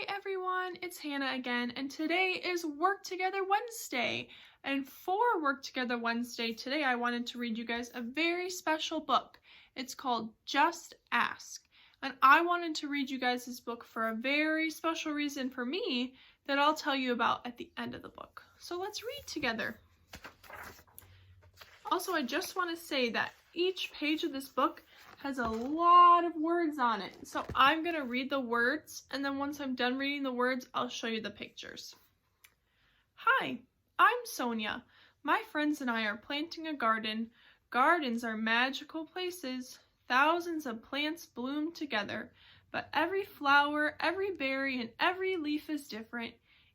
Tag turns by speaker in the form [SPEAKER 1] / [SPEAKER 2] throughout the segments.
[SPEAKER 1] Hi everyone, it's Hannah again, and today is Work Together Wednesday. And for Work Together Wednesday, today I wanted to read you guys a very special book. It's called Just Ask. And I wanted to read you guys this book for a very special reason for me that I'll tell you about at the end of the book. So let's read together. Also, I just want to say that each page of this book has a lot of words on it. So I'm going to read the words, and then once I'm done reading the words, I'll show you the pictures. Hi, I'm Sonia. My friends and I are planting a garden. Gardens are magical places. Thousands of plants bloom together, but every flower, every berry, and every leaf is different.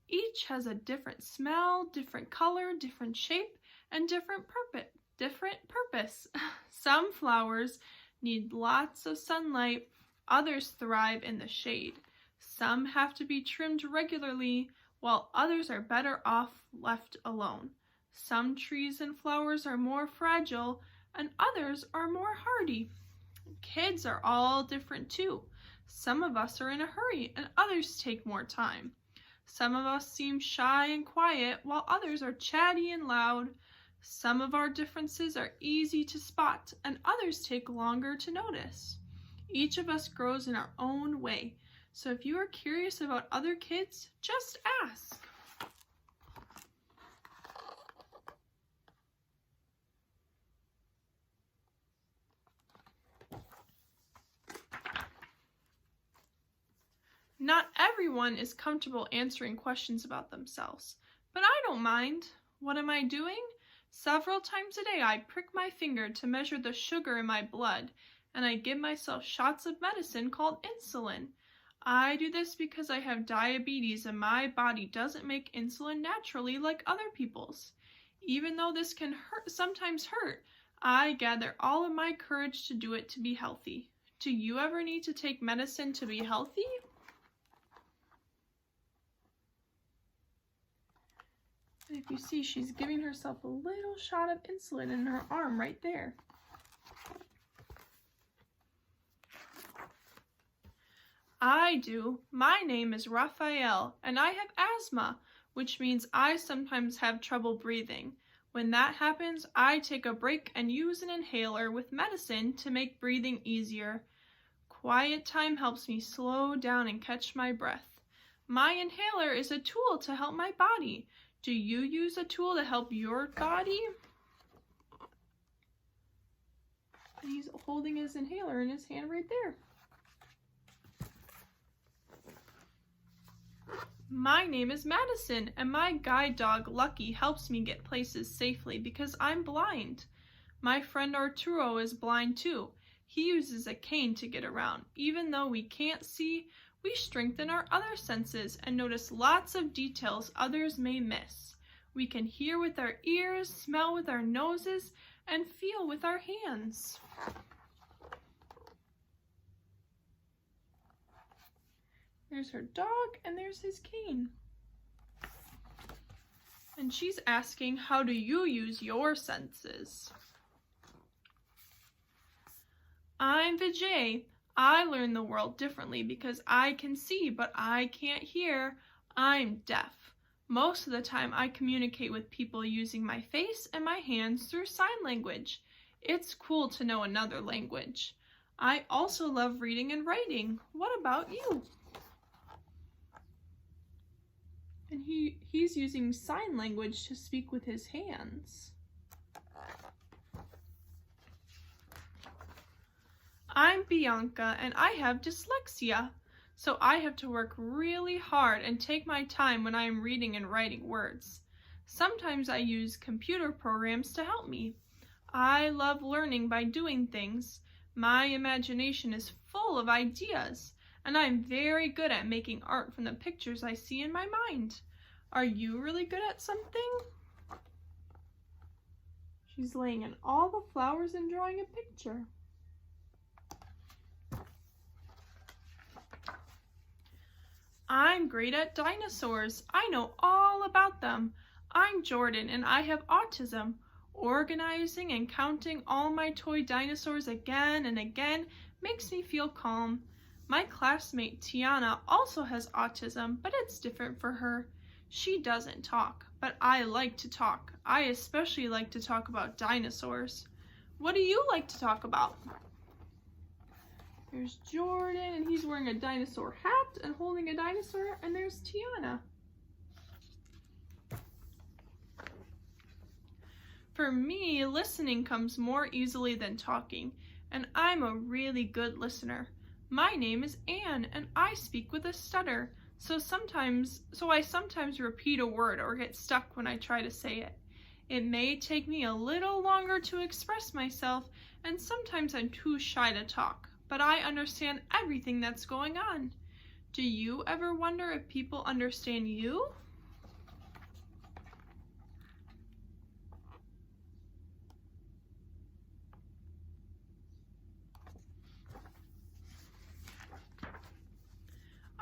[SPEAKER 1] Each has a different smell, different color, different shape, and different purpose. Some flowers need lots of sunlight, others thrive in the shade. Some have to be trimmed regularly, while others are better off left alone. Some trees and flowers are more fragile, and others are more hardy. Kids are all different too. Some of us are in a hurry, and others take more time. Some of us seem shy and quiet, while others are chatty and loud. Some of our differences are easy to spot, and others take longer to notice. Each of us grows in our own way, so if you are curious about other kids, just ask. Not everyone is comfortable answering questions about themselves, but I don't mind. What am I doing? Several times a day I prick my finger to measure the sugar in my blood, and I give myself shots of medicine called insulin. I do this because I have diabetes and my body doesn't make insulin naturally like other people's. Even though this can sometimes hurt, I gather all of my courage to do it to be healthy. Do you ever need to take medicine to be healthy? And if you see, she's giving herself a little shot of insulin in her arm right there. I do. My name is Raphael, and I have asthma, which means I sometimes have trouble breathing. When that happens, I take a break and use an inhaler with medicine to make breathing easier. Quiet time helps me slow down and catch my breath. My inhaler is a tool to help my body. Do you use a tool to help your body? And he's holding his inhaler in his hand right there. My name is Madison, and my guide dog Lucky helps me get places safely because I'm blind. My friend Arturo is blind too. He uses a cane to get around. Even though we can't see, we strengthen our other senses and notice lots of details others may miss. We can hear with our ears, smell with our noses, and feel with our hands. There's her dog, and there's his cane. And she's asking, how do you use your senses? I'm Vijay. I learn the world differently because I can see, but I can't hear. I'm deaf. Most of the time I communicate with people using my face and my hands through sign language. It's cool to know another language. I also love reading and writing. What about you? And he's using sign language to speak with his hands. I'm Bianca, and I have dyslexia, so I have to work really hard and take my time when I am reading and writing words. Sometimes I use computer programs to help me. I love learning by doing things. My imagination is full of ideas, and I'm very good at making art from the pictures I see in my mind. Are you really good at something? She's laying in all the flowers and drawing a picture. I'm great at dinosaurs. I know all about them. I'm Jordan and I have autism. Organizing and counting all my toy dinosaurs again and again makes me feel calm. My classmate Tiana also has autism, but it's different for her. She doesn't talk, but I like to talk. I especially like to talk about dinosaurs. What do you like to talk about? There's Jordan, and he's wearing a dinosaur hat and holding a dinosaur, and there's Tiana. For me, listening comes more easily than talking, and I'm a really good listener. My name is Anne, and I speak with a stutter, so I sometimes repeat a word or get stuck when I try to say it. It may take me a little longer to express myself, and sometimes I'm too shy to talk, but I understand everything that's going on. Do you ever wonder if people understand you?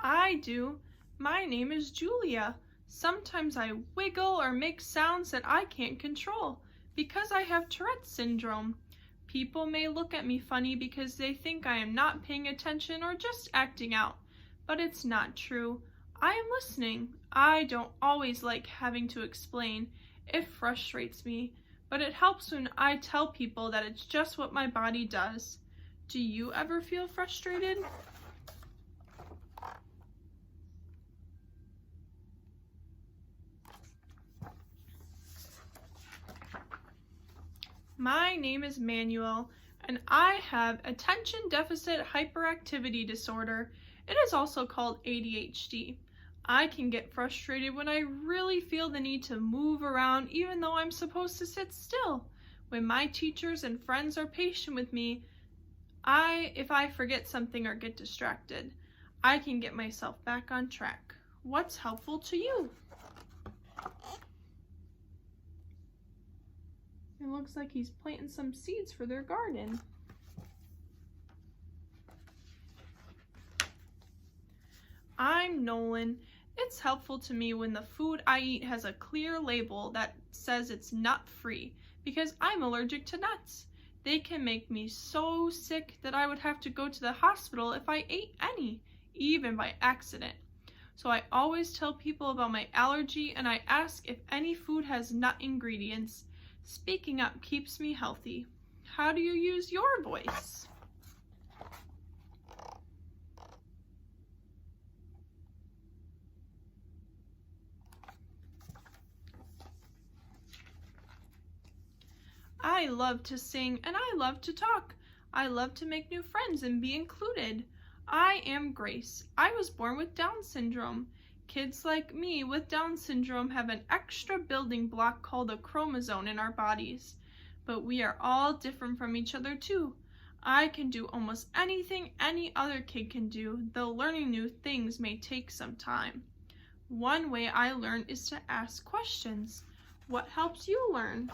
[SPEAKER 1] I do. My name is Julia. Sometimes I wiggle or make sounds that I can't control because I have Tourette's syndrome. People may look at me funny because they think I am not paying attention or just acting out, but it's not true. I am listening. I don't always like having to explain. It frustrates me, but it helps when I tell people that it's just what my body does. Do you ever feel frustrated? My name is Manuel, and I have attention deficit hyperactivity disorder. It is also called ADHD. I can get frustrated when I really feel the need to move around even though I'm supposed to sit still. When my teachers and friends are patient with me, if I forget something or get distracted, I can get myself back on track. What's helpful to you? It looks like he's planting some seeds for their garden. I'm Nolan. It's helpful to me when the food I eat has a clear label that says it's nut-free because I'm allergic to nuts. They can make me so sick that I would have to go to the hospital if I ate any, even by accident. So I always tell people about my allergy and I ask if any food has nut ingredients. Speaking up keeps me healthy. How do you use your voice? I love to sing and I love to talk. I love to make new friends and be included. I am Grace. I was born with Down syndrome. Kids like me with Down syndrome have an extra building block called a chromosome in our bodies. But we are all different from each other too. I can do almost anything any other kid can do, though learning new things may take some time. One way I learn is to ask questions. What helps you learn?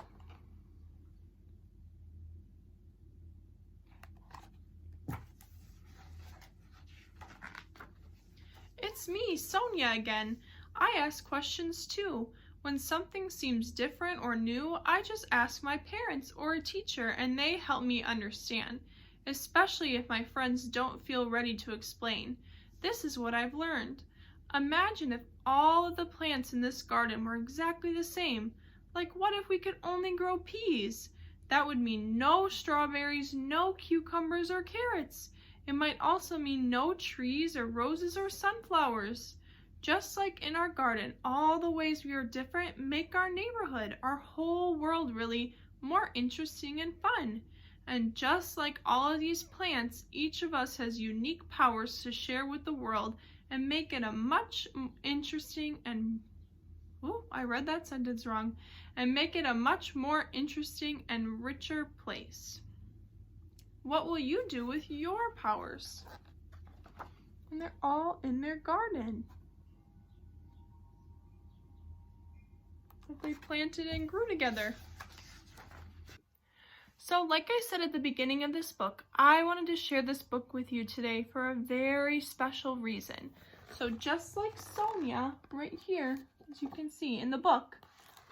[SPEAKER 1] It's me, Sonia, again. I ask questions too. When something seems different or new, I just ask my parents or a teacher and they help me understand, especially if my friends don't feel ready to explain. This is what I've learned. Imagine if all of the plants in this garden were exactly the same. Like, what if we could only grow peas? That would mean no strawberries, no cucumbers or carrots. It might also mean no trees or roses or sunflowers. Just like in our garden, all the ways we are different make our neighborhood, our whole world really, more interesting and fun. And just like all of these plants, each of us has unique powers to share with the world and make it a much interesting and I read that sentence wrong. And make it a much more interesting and richer place. What will you do with your powers? And they're all in their garden. That they planted and grew together. So like I said at the beginning of this book, I wanted to share this book with you today for a very special reason. So just like Sonia right here, as you can see in the book,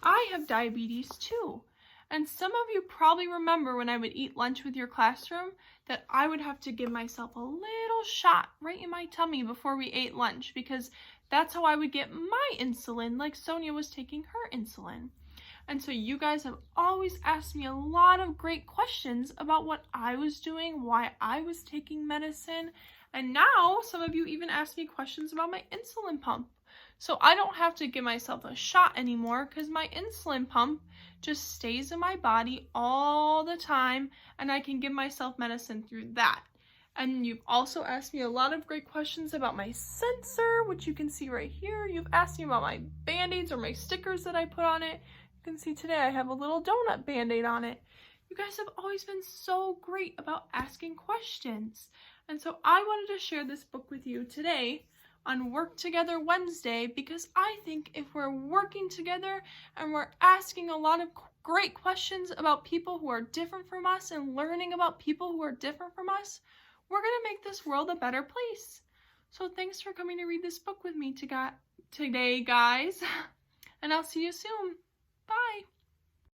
[SPEAKER 1] I have diabetes too. And some of you probably remember when I would eat lunch with your classroom that I would have to give myself a little shot right in my tummy before we ate lunch, because that's how I would get my insulin, like Sonia was taking her insulin. And so you guys have always asked me a lot of great questions about what I was doing, why I was taking medicine, and now some of you even asked me questions about my insulin pump. So I don't have to give myself a shot anymore because my insulin pump just stays in my body all the time, and I can give myself medicine through that. And you've also asked me a lot of great questions about my sensor, which you can see right here. You've asked me about my Band-Aids or my stickers that I put on it. You can see today I have a little donut Band-Aid on it. You guys have always been so great about asking questions. And so I wanted to share this book with you today on Work Together Wednesday, because I think if we're working together and we're asking a lot of great questions about people who are different from us and learning about people who are different from us, we're going to make this world a better place. So thanks for coming to read this book with me today, guys. And I'll see you soon. Bye.